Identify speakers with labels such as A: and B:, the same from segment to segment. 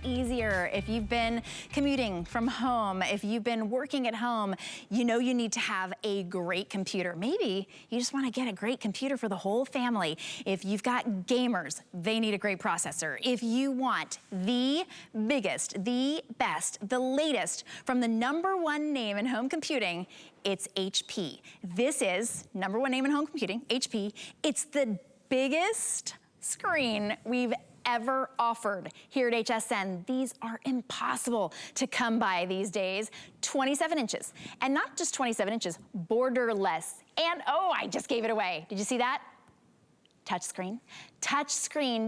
A: Easier. If you've been commuting from home, if you've been working at home, you know you need to have a great computer. Maybe you just want to get a great computer for the whole family. If you've got gamers, they need a great processor. If you want the biggest, the best, the latest from the #1 name in home computing, it's HP. This is #1 name in home computing, HP. It's the biggest screen we've ever offered here at HSN. These are impossible to come by these days. 27 inches, and not just 27 inches, borderless. And oh, I just gave it away. Did you see that? Touchscreen,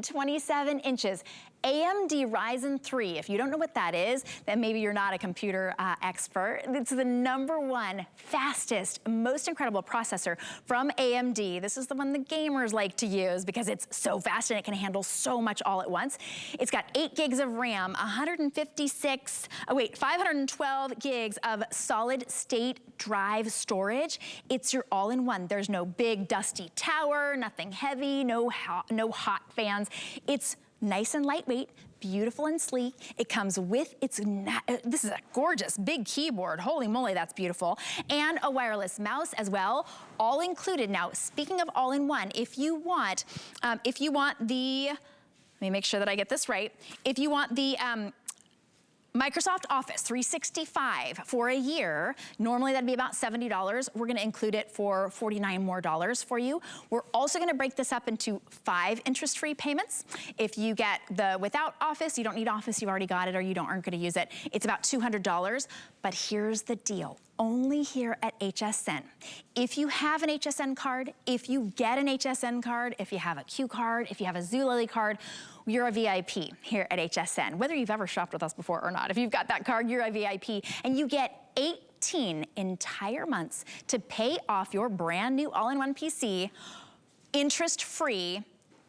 A: 27 inches. AMD Ryzen 3, if you don't know what that is, then maybe you're not a computer expert. It's the #1 fastest, most incredible processor from AMD. This is the one the gamers like to use because it's so fast and it can handle so much all at once. It's got 8 gigs of RAM, 512 gigs of solid state drive storage. It's your all-in-one. There's no big dusty tower, nothing heavy, no hot fans. It's nice and lightweight, beautiful and sleek. It comes with this is a gorgeous big keyboard. Holy moly, that's beautiful. And a wireless mouse as well, all included. Now, speaking of all-in-one, if you want the, let me make sure that I get this right. If you want the Microsoft Office 365 for a year, normally that'd be about $70. We're gonna include it for $49 more for you. We're also gonna break this up into 5 interest-free payments. If you get the without Office, you don't need Office, you've already got it, or aren't gonna use it, it's about $200. But here's the deal. Only here at HSN. If you have an HSN card, if you get an HSN card, if you have a Q card, if you have a Zulily card, you're a VIP here at HSN, whether you've ever shopped with us before or not. If you've got that card, you're a VIP, and you get 18 entire months to pay off your brand new all-in-one PC, interest-free,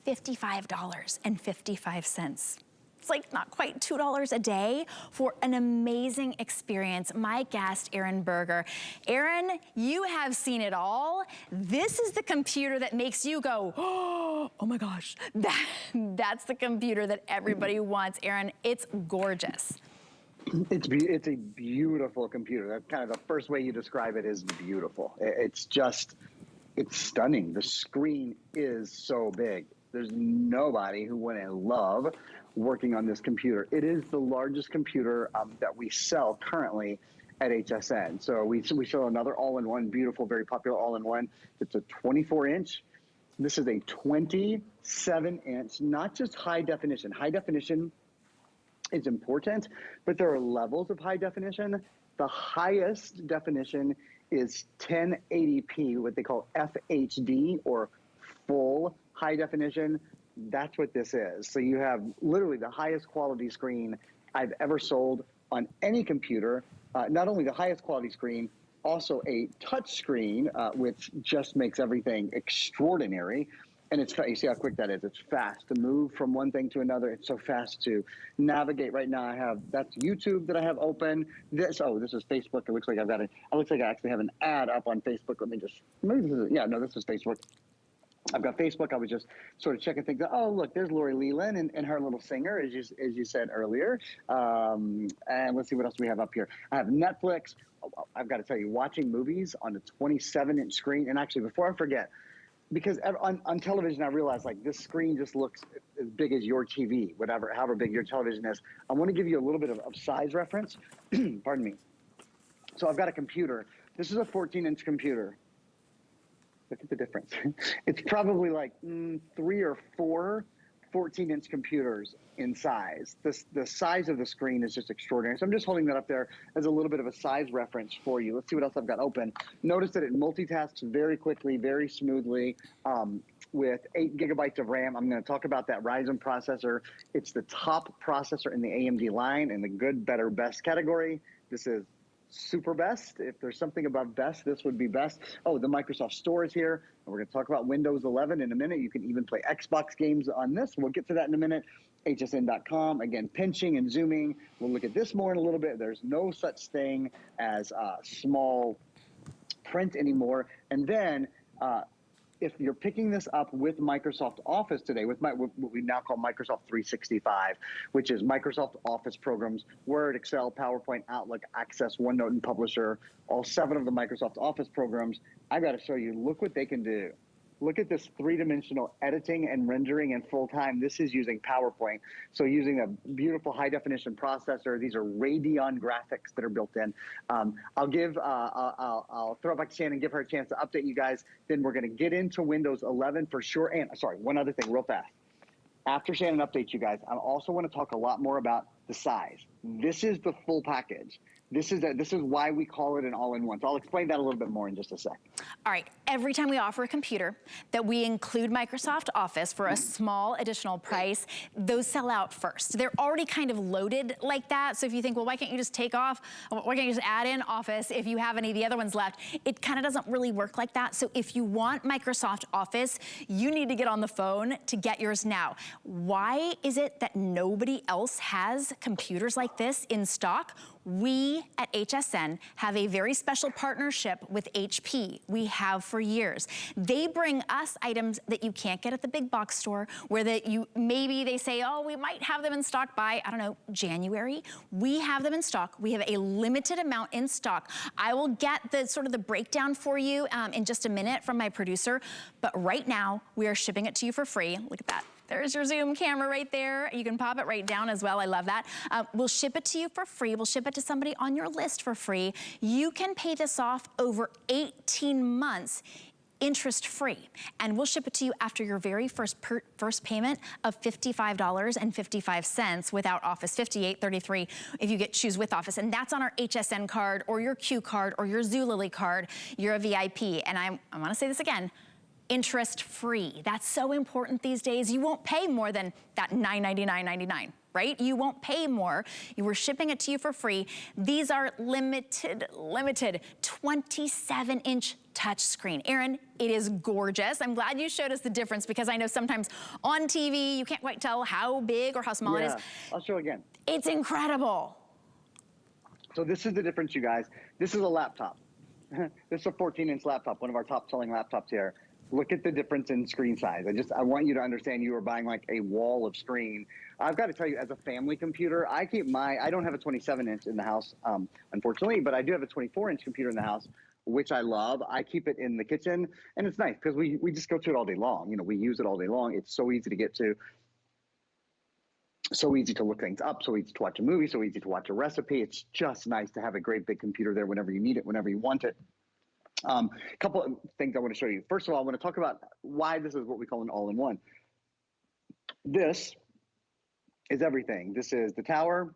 A: $55.55. It's like not quite $2 a day for an amazing experience. My guest, Aaron Berger. Aaron, you have seen it all. This is the computer that makes you go, oh my gosh, that's the computer that everybody wants. Aaron, it's gorgeous.
B: It's a beautiful computer. That's kind of the first way you describe it, is beautiful. It's stunning. The screen is so big. There's nobody who wouldn't love working on this computer. It is the largest computer that we sell currently at HSN. So we sell another all-in-one, beautiful, very popular all-in-one. It's a 24-inch. This is a 27-inch, not just high definition. High definition is important, but there are levels of high definition. The highest definition is 1080p, what they call FHD, or full high definition. That's what this is. So you have literally the highest quality screen I've ever sold on any computer. Not only the highest quality screen, also a touch screen, which just makes everything extraordinary. And it's, you see how quick that is. It's fast to move from one thing to another. It's so fast to navigate. Right now that's YouTube that I have open. This is Facebook. It looks like I actually have an ad up on Facebook. Let me just, this is Facebook. I've got Facebook. I was just sort of checking things out. Oh, look, there's Lori Leland and her little singer, as you said earlier. And let's see what else we have up here. I have Netflix. I've got to tell you, watching movies on a 27-inch screen. And actually, before I forget, because on television, I realized like this screen just looks as big as your TV, however big your television is. I want to give you a little bit of size reference. Pardon me. So I've got a computer. This is a 14-inch computer. Look at the difference. It's probably like 3 or 4 14-inch computers in size. The size of the screen is just extraordinary. So I'm just holding that up there as a little bit of a size reference for you. Let's see what else I've got open. Notice that it multitasks very quickly, very smoothly, with 8 gigabytes of RAM. I'm going to talk about that Ryzen processor. It's the top processor in the AMD line in the good, better, best category. This is super best. If there's something above best, this would be best. Oh, the Microsoft Store is here. And we're going to talk about Windows 11 in a minute. You can even play Xbox games on this. We'll get to that in a minute. hsn.com. Again, pinching and zooming. We'll look at this more in a little bit. There's no such thing as small print anymore. And then if you're picking this up with Microsoft Office today, with what we now call Microsoft 365, which is Microsoft Office programs, Word, Excel, PowerPoint, Outlook, Access, OneNote, and Publisher, all 7 of the Microsoft Office programs, I got to show you, look what they can do. Look at this 3-dimensional editing and rendering in full time. This is using PowerPoint. So using a beautiful high definition processor. These are Radeon graphics that are built in. I'll throw it back to Shannon and give her a chance to update you guys. Then we're gonna get into Windows 11 for sure. And sorry, one other thing real fast. After Shannon updates you guys, I also want to talk a lot more about the size. This is the full package. This is why we call it an all-in-one. So I'll explain that a little bit more in just a sec.
A: All right, every time we offer a computer that we include Microsoft Office for a small additional price, those sell out first. They're already kind of loaded like that. So if you think, well, why can't you just take off, why can't you just add in Office if you have any of the other ones left? It kind of doesn't really work like that. So if you want Microsoft Office, you need to get on the phone to get yours now. Why is it that nobody else has computers like this in stock? We at HSN have a very special partnership with HP. We have for years. They bring us items that you can't get at the big box store, where maybe they say, oh, we might have them in stock by, I don't know, January. We have them in stock. We have a limited amount in stock. I will get the sort of the breakdown for you in just a minute from my producer, but right now we are shipping it to you for free. Look at that. There's your zoom camera right there. You can pop it right down as well. I love that. We'll ship it to you for free. We'll ship it to somebody on your list for free. You can pay this off over 18 months interest-free, and we'll ship it to you after your very first payment of $55.55 without Office, $58.33 if you choose with Office, and that's on our HSN card or your Q card or your Zulily card. You're a VIP, and I want to say this again. Interest-free. That's so important these days. You won't pay more than that $999.99, right? You won't pay more. We're shipping it to you for free. These are limited 27-inch touchscreen. Aaron, it is gorgeous. I'm glad you showed us the difference, because I know sometimes on TV you can't quite tell how big or how small it is.
B: I'll show again.
A: It's incredible.
B: So this is the difference, you guys. This is a laptop. This is a 14-inch laptop, one of our top-selling laptops here. Look at the difference in screen size. I want you to understand you are buying like a wall of screen. I've got to tell you, as a family computer, I don't have a 27-inch in the house, unfortunately, but I do have a 24-inch computer in the house, which I love. I keep it in the kitchen, and it's nice because we just go to it all day long. You know, we use it all day long. It's so easy to get to, so easy to look things up, so easy to watch a movie, so easy to watch a recipe. It's just nice to have a great big computer there whenever you need it, whenever you want it. A couple of things I want to show you. First of all, I want to talk about why this is what we call an all-in-one. This is everything. This is the tower.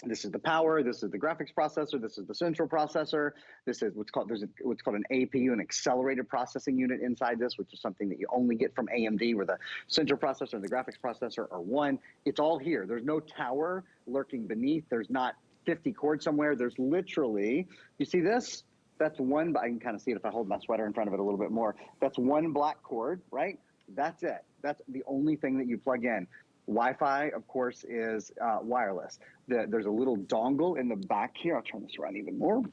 B: This is the power. This is the graphics processor. This is the central processor. This is what's called an APU, an accelerated processing unit inside this, which is something that you only get from AMD, where the central processor and the graphics processor are one. It's all here. There's no tower lurking beneath. There's not 50 cords somewhere. There's literally, you see this? That's one, I can kind of see it if I hold my sweater in front of it a little bit more. That's one black cord, right? That's it. That's the only thing that you plug in. Wi-Fi, of course, is wireless. There's a little dongle in the back here. I'll turn this around even more.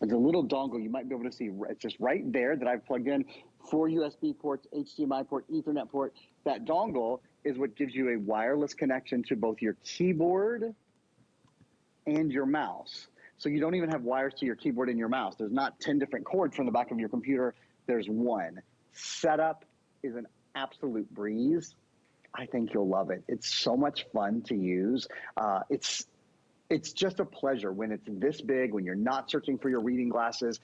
B: There's a little dongle you might be able to see. It's just right there that I've plugged in 4 USB ports, HDMI port, Ethernet port. That dongle is what gives you a wireless connection to both your keyboard and your mouse. So you don't even have wires to your keyboard and your mouse. There's not 10 different cords from the back of your computer. There's one. Setup is an absolute breeze. I think you'll love it. It's so much fun to use. It's just a pleasure when it's this big, when you're not searching for your reading glasses,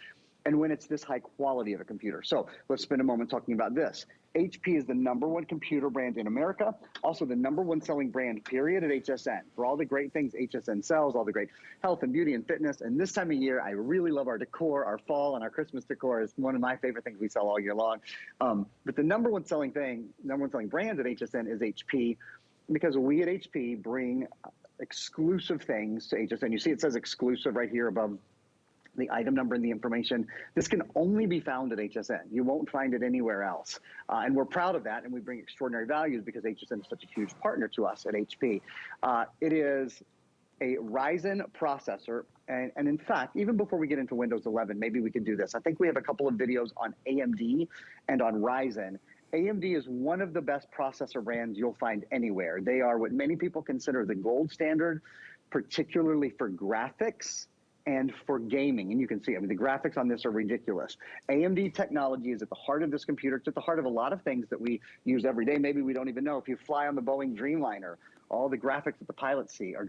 B: and when it's this high quality of a computer. So let's spend a moment talking about this. HP is the #1 computer brand in America, also the #1 selling brand, period, at HSN. For all the great things HSN sells, all the great health and beauty and fitness. And this time of year, I really love our decor. Our fall and our Christmas decor is one of my favorite things we sell all year long. But the #1 selling brand at HSN is HP, because we at HP bring exclusive things to HSN. You see it says exclusive right here above the item number and the information. This can only be found at HSN. You won't find it anywhere else. And we're proud of that, and we bring extraordinary values because HSN is such a huge partner to us at HP. It is a Ryzen processor. And in fact, even before we get into Windows 11, maybe we could do this. I think we have a couple of videos on AMD and on Ryzen. AMD is one of the best processor brands you'll find anywhere. They are what many people consider the gold standard, particularly for graphics and for gaming. And you can see, I mean, the graphics on this are ridiculous. AMD technology is at the heart of this computer. It's at the heart of a lot of things that we use every day. Maybe we don't even know. If you fly on the Boeing Dreamliner, all the graphics that the pilots see are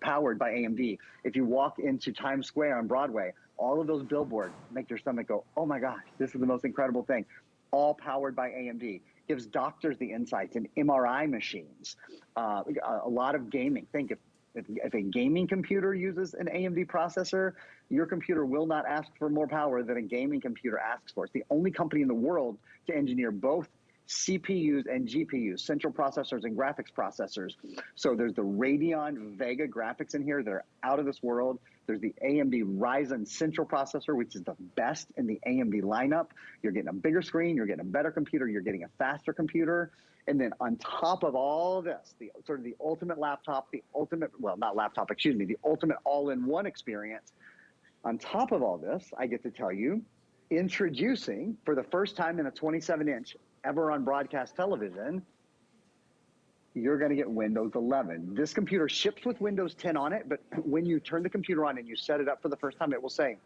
B: powered by AMD. If you walk into Times Square on Broadway, all of those billboards make your stomach go, oh my gosh, this is the most incredible thing. All powered by AMD. Gives doctors the insights in MRI machines. A lot of gaming. Think if a gaming computer uses an AMD processor, your computer will not ask for more power than a gaming computer asks for. It's the only company in the world to engineer both CPUs and GPUs, central processors and graphics processors. So there's the Radeon Vega graphics in here that are out of this world. There's the AMD Ryzen central processor, which is the best in the AMD lineup. You're getting a bigger screen, you're getting a better computer, you're getting a faster computer. And then on top of all this, the ultimate laptop, the ultimate all-in-one experience. On top of all this, I get to tell you, introducing for the first time in a 27-inch ever on broadcast television, you're going to get Windows 11. This computer ships with Windows 10 on it, but when you turn the computer on and you set it up for the first time, it will say,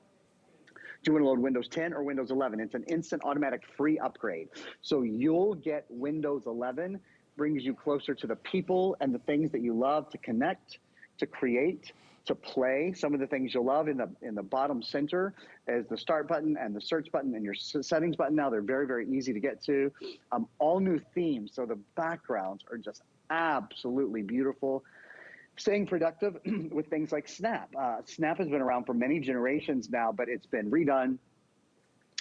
B: do you want to load Windows 10 or Windows 11? It's an instant automatic free upgrade. So you'll get Windows 11, brings you closer to the people and the things that you love to connect, to create, to play. Some of the things you'll love in the bottom center is the start button and the search button and your settings button. Now they're very, very easy to get to. All new themes. So the backgrounds are just absolutely beautiful. Staying productive with things like Snap. Snap has been around for many generations now, but it's been redone.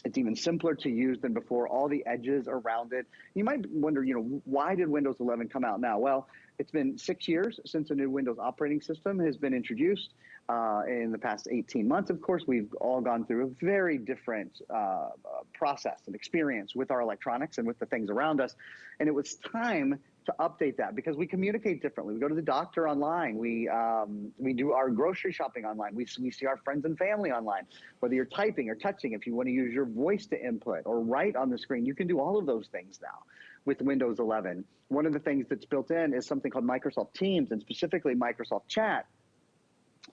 B: It's even simpler to use than before. All the edges around it. You might wonder, why did Windows 11 come out now? Well, it's been 6 years since a new Windows operating system has been introduced. In the past 18 months, of course, we've all gone through a very different process and experience with our electronics and with the things around us. And it was time to update that because we communicate differently. We go to the doctor online. We do our grocery shopping online. We see our friends and family online. Whether you're typing or touching, if you want to use your voice to input or write on the screen, you can do all of those things now with Windows 11. One of the things that's built in is something called Microsoft Teams and specifically Microsoft Chat.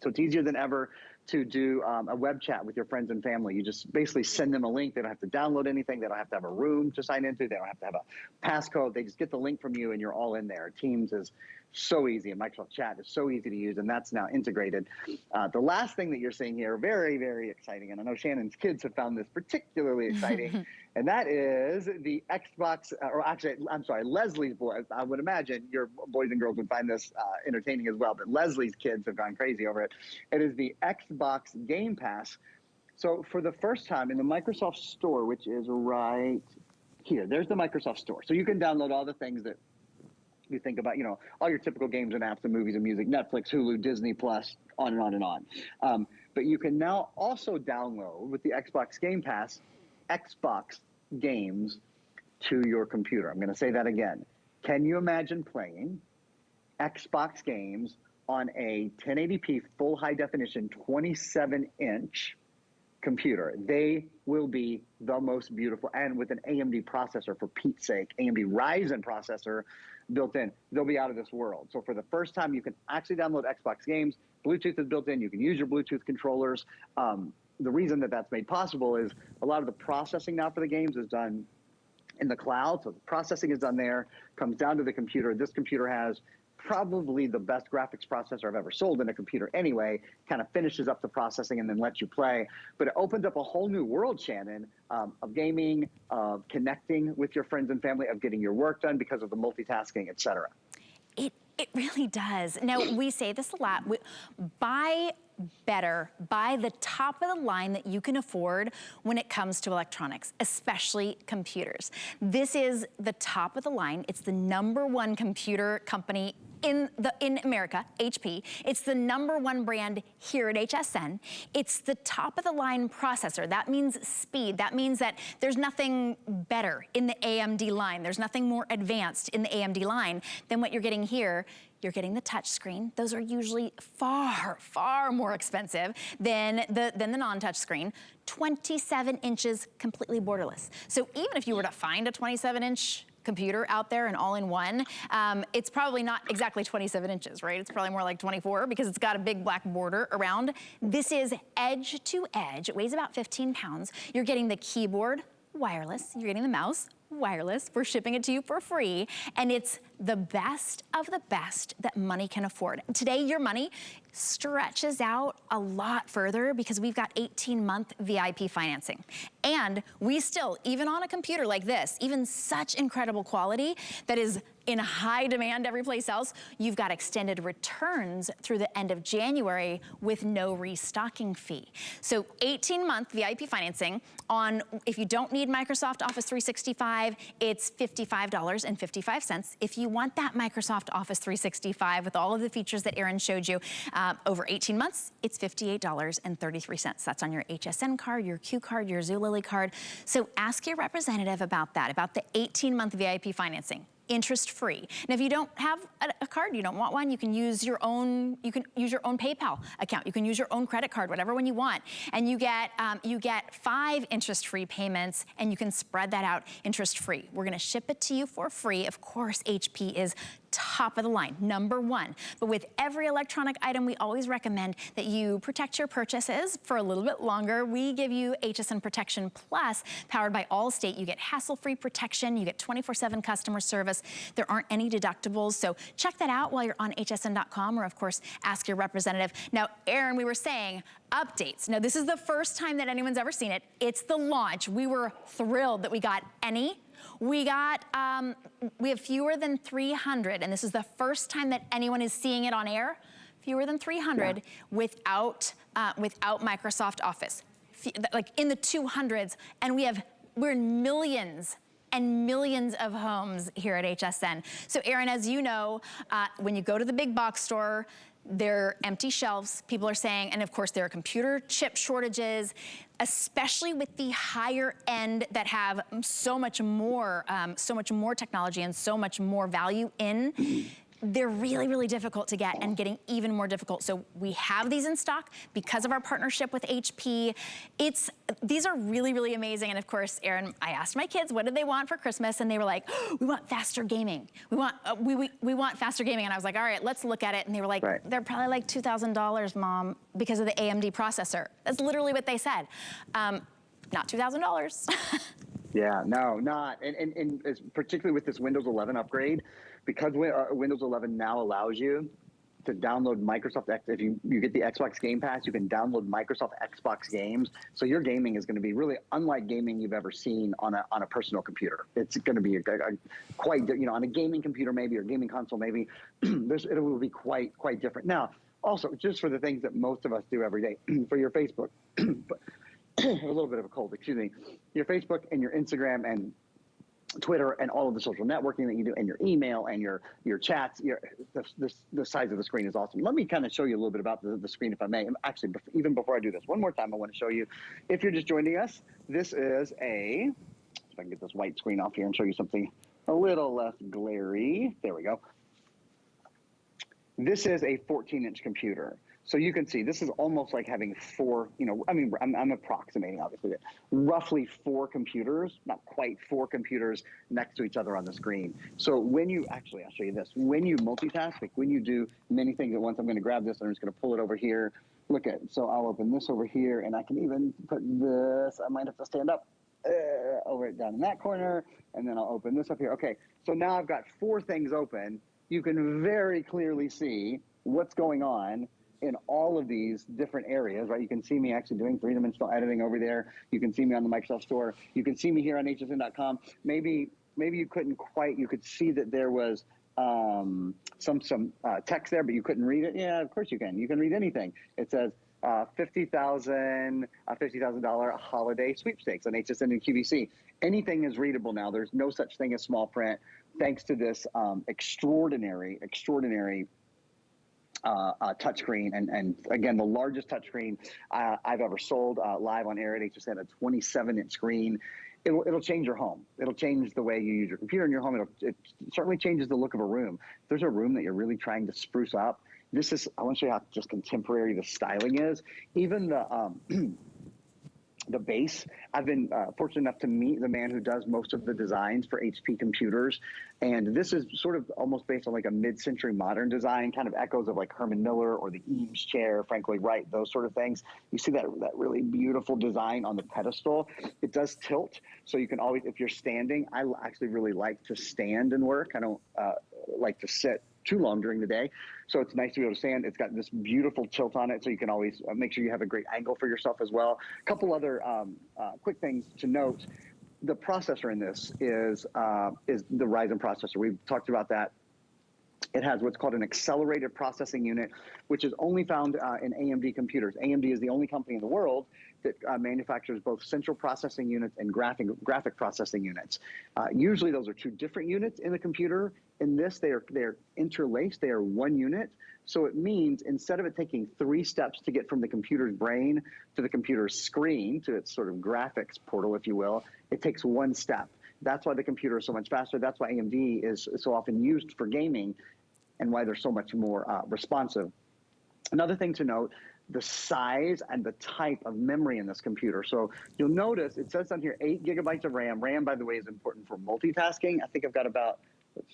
B: So it's easier than ever to do a web chat with your friends and family. You just basically send them a link. They don't have to download anything. They don't have to have a room to sign into. They don't have to have a passcode. They just get the link from you and you're all in there. Teams is so easy and Microsoft Chat is so easy to use and that's now integrated. The last thing that you're seeing here, very, very exciting, and I know Shannon's kids have found this particularly exciting, and that is the Xbox, or actually, I'm sorry, Leslie's boys. I would imagine your boys and girls would find this entertaining as well, but Leslie's kids have gone crazy over it. It is the Xbox Game Pass. So for the first time in the Microsoft Store, which is right here, there's the Microsoft Store. So you can download all the things that you think about, all your typical games and apps and movies and music, Netflix, Hulu, Disney Plus, on and on and on. But you can now also download with the Xbox Game Pass, Xbox games to your computer. I'm going to say that again. Can you imagine playing Xbox games on a 1080p full high definition 27-inch computer? They will be the most beautiful, and with an AMD processor, for Pete's sake, AMD Ryzen processor built in, they'll be out of this world. So for the first time, you can actually download Xbox games. Bluetooth is built in. You can use your Bluetooth controllers. The reason that that's made possible is a lot of the processing now for the games is done in the cloud. So the processing is done there, comes down to the computer. This computer has probably the best graphics processor I've ever sold in a computer anyway, kind of finishes up the processing and then lets you play. But it opens up a whole new world, Shannon, of gaming, of connecting with your friends and family, of getting your work done because of the multitasking, et cetera.
A: It really does. Now, we say this a lot. Buy better, buy the top of the line that you can afford when it comes to electronics, especially computers. This is the top of the line. It's the #1 computer company in America, HP. It's the #1 brand here at HSN. It's the top of the line processor. That means speed. That means that there's nothing better in the AMD line. There's nothing more advanced in the AMD line than what you're getting here. You're getting the touch screen. Those are usually far, far more expensive than the non-touch screen. 27 inches, completely borderless. So even if you were to find a 27-inch computer out there, an all-in-one, it's probably not exactly 27 inches, right? It's probably more like 24 because it's got a big black border around. This is edge to edge. It weighs about 15 pounds. You're getting the keyboard wireless. You're getting the mouse wireless. We're shipping it to you for free. And it's the best of the best that money can afford. Today, your money stretches out a lot further because we've got 18-month VIP financing. And we still, even on a computer like this, even such incredible quality that is in high demand every place else, you've got extended returns through the end of January with no restocking fee. So 18-month VIP financing on, if you don't need Microsoft Office 365, it's $55.55. If you want that Microsoft Office 365 with all of the features that Erin showed you, over 18 months, it's $58.33. That's on your HSN card, your Q card, your Zulily card. So ask your representative about that, about the 18-month VIP financing. Interest-free. And if you don't have a card, you don't want one, you can use your own PayPal account. You can use your own credit card, whatever one you want. And you get 5 interest-free payments, and you can spread that out interest-free. We're gonna ship it to you for free. Of course, HP is top of the line, #1. But with every electronic item, we always recommend that you protect your purchases for a little bit longer. We give you HSN Protection Plus, powered by Allstate. You get hassle-free protection, you get 24/7 customer service. There aren't any deductibles, so check that out while you're on hsn.com, or of course, ask your representative. Now, Erin, we were saying, updates. Now, this is the first time that anyone's ever seen it. It's the launch. We were thrilled that we got any. We have fewer than 300, and this is the first time that anyone is seeing it on air. Fewer than 300 without Microsoft Office, like in the 200s, and we're in millions and millions of homes here at HSN. So Erin, as you know, when you go to the big box store, there are empty shelves, people are saying, and of course there are computer chip shortages, especially with the higher end that have so much more technology and so much more value in. They're really, really difficult to get and getting even more difficult. So we have these in stock because of our partnership with HP. These are really, really amazing. And of course, Erin, I asked my kids, what did they want for Christmas? And they were like, oh, we want faster gaming. We want faster gaming. And I was like, all right, let's look at it. And they were like, they're probably like $2,000, Mom, because of the AMD processor. That's literally what they said. Not $2,000.
B: Yeah, no, not. And particularly with this Windows 11 upgrade, because Windows 11 now allows you to download Microsoft X. If you get the Xbox Game Pass, you can download Microsoft Xbox games. So your gaming is going to be really unlike gaming you've ever seen on a personal computer. It's going to be quite, on a gaming computer maybe, or gaming console maybe, it will be quite different. Now, also, just for the things that most of us do every day, for your Facebook, a little bit of a cold, excuse me, your Facebook and your Instagram and Twitter and all of the social networking that you do, and your email and your chats, the size of the screen is awesome. Let me kind of show you a little bit about the screen, if I may. Actually, even before I do this, one more time I want to show you, if you're just joining us, this is if I can get this white screen off here and show you something a little less glary. There we go. This is a 14-inch computer. So you can see this is almost like having four, I'm approximating obviously, but roughly 4 computers, not quite 4 computers next to each other on the screen. So when you, I'll show you this. When you multitask, like when you do many things at once, I'm gonna grab this and I'm just gonna pull it over here. Look at, so I'll open this over here and I can even put this, I might have to stand up over it down in that corner, and then I'll open this up here. Okay, so now I've got 4 things open. You can very clearly see what's going on in all of these different areas, right? You can see me actually doing 3-dimensional editing over there. You can see me on the Microsoft Store. You can see me here on hsn.com. Maybe you couldn't quite, you could see that there was some text there, but you couldn't read it. Yeah, of course you can. You can read anything. It says, $50,000 holiday sweepstakes on HSN and QVC. Anything is readable now. There's no such thing as small print, thanks to this extraordinary touchscreen, and again, the largest touchscreen I've ever sold live on air at HSN, a 27-inch screen. It'll change your home. It'll change the way you use your computer in your home. It certainly changes the look of a room. If there's a room that you're really trying to spruce up, this is, I want to show you how just contemporary the styling is. Even the base, I've been fortunate enough to meet the man who does most of the designs for HP computers. And this is sort of almost based on like a mid-century modern design, kind of echoes of like Herman Miller or the Eames chair, Frank Lloyd Wright, those sort of things. You see that really beautiful design on the pedestal. It does tilt, so you can always, if you're standing, I actually really like to stand and work. I don't like to sit too long during the day. So it's nice to be able to stand. It's got this beautiful tilt on it, so you can always make sure you have a great angle for yourself as well. A couple other quick things to note. The processor in this is the Ryzen processor. We've talked about that. It has what's called an accelerated processing unit, which is only found in AMD computers. AMD is the only company in the world that manufactures both central processing units and graphic processing units. Usually those are two different units in the computer. In this, they're interlaced. They are one unit. So it means instead of it taking 3 steps to get from the computer's brain to the computer's screen, to its sort of graphics portal, if you will, it takes 1 step. That's why the computer is so much faster. That's why AMD is so often used for gaming, and why they're so much more responsive. Another thing to note, the size and the type of memory in this computer. So you'll notice it says on here 8 gigabytes of RAM. RAM, by the way, is important for multitasking. I think I've got about,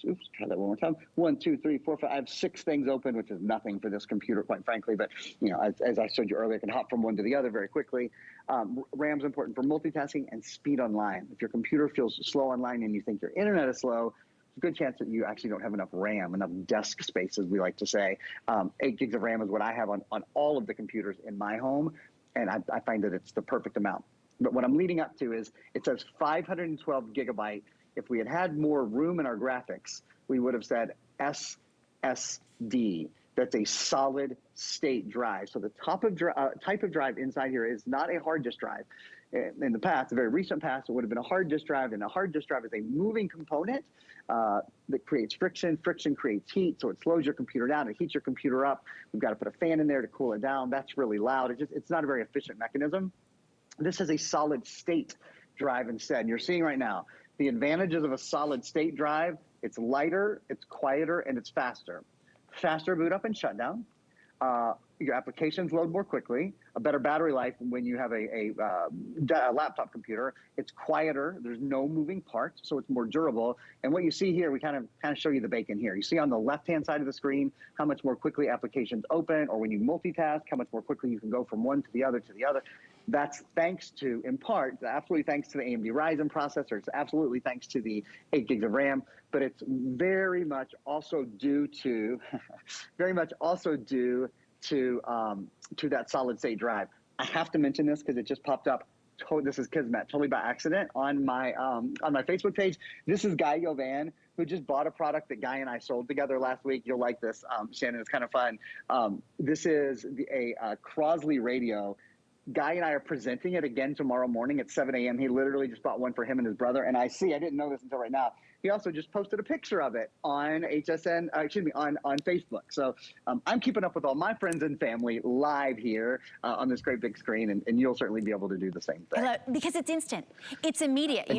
B: oops, try that one more time. 1, 2, 3, 4, 5. I have 6 things open, which is nothing for this computer, quite frankly. But you know, as I showed you earlier, I can hop from one to the other very quickly. RAM is important for multitasking and speed online. If your computer feels slow online and you think your internet is slow, there's a good chance that you actually don't have enough RAM, enough desk space, as we like to say. 8 gigs of RAM is what I have on all of the computers in my home, and I find that it's the perfect amount. But what I'm leading up to is, it says 512 gigabyte. If we had more room in our graphics, we would have said SSD. That's a solid state drive. So the type of drive inside here is not a hard disk drive. In the past, the very recent past, it would have been a hard disk drive, and a hard disk drive is a moving component that creates friction. Friction creates heat, so it slows your computer down. It heats your computer up. We've got to put a fan in there to cool it down. That's really loud. It's not a very efficient mechanism. This is a solid state drive instead. And you're seeing right now the advantages of a solid state drive. It's lighter, it's quieter, and it's faster. Faster boot up and shutdown. Your applications load more quickly, a better battery life when you have a laptop computer. It's quieter, there's no moving parts, so it's more durable. And what you see here, we kind of show you the bacon here. You see on the left-hand side of the screen how much more quickly applications open, or when you multitask, how much more quickly you can go from one to the other to the other. That's thanks to, in part, absolutely thanks to the AMD Ryzen processor. It's absolutely thanks to the 8 gigs of RAM, but it's very much also due to, to that solid state drive. I have to mention this because it just popped up. This is Kismet, totally by accident on my Facebook page. This is Guy Yovan, who just bought a product that Guy and I sold together last week. You'll like this, Shannon. It's kind of fun. This is a Crosley radio. Guy and I are presenting it again tomorrow morning at 7 a.m. He literally just bought one for him and his brother. And I didn't know this until right now, he also just posted a picture of it on HSN, on Facebook. So I'm keeping up with all my friends and family live here on this great big screen, and you'll certainly be able to do the same thing.
A: Because it's instant. It's immediate.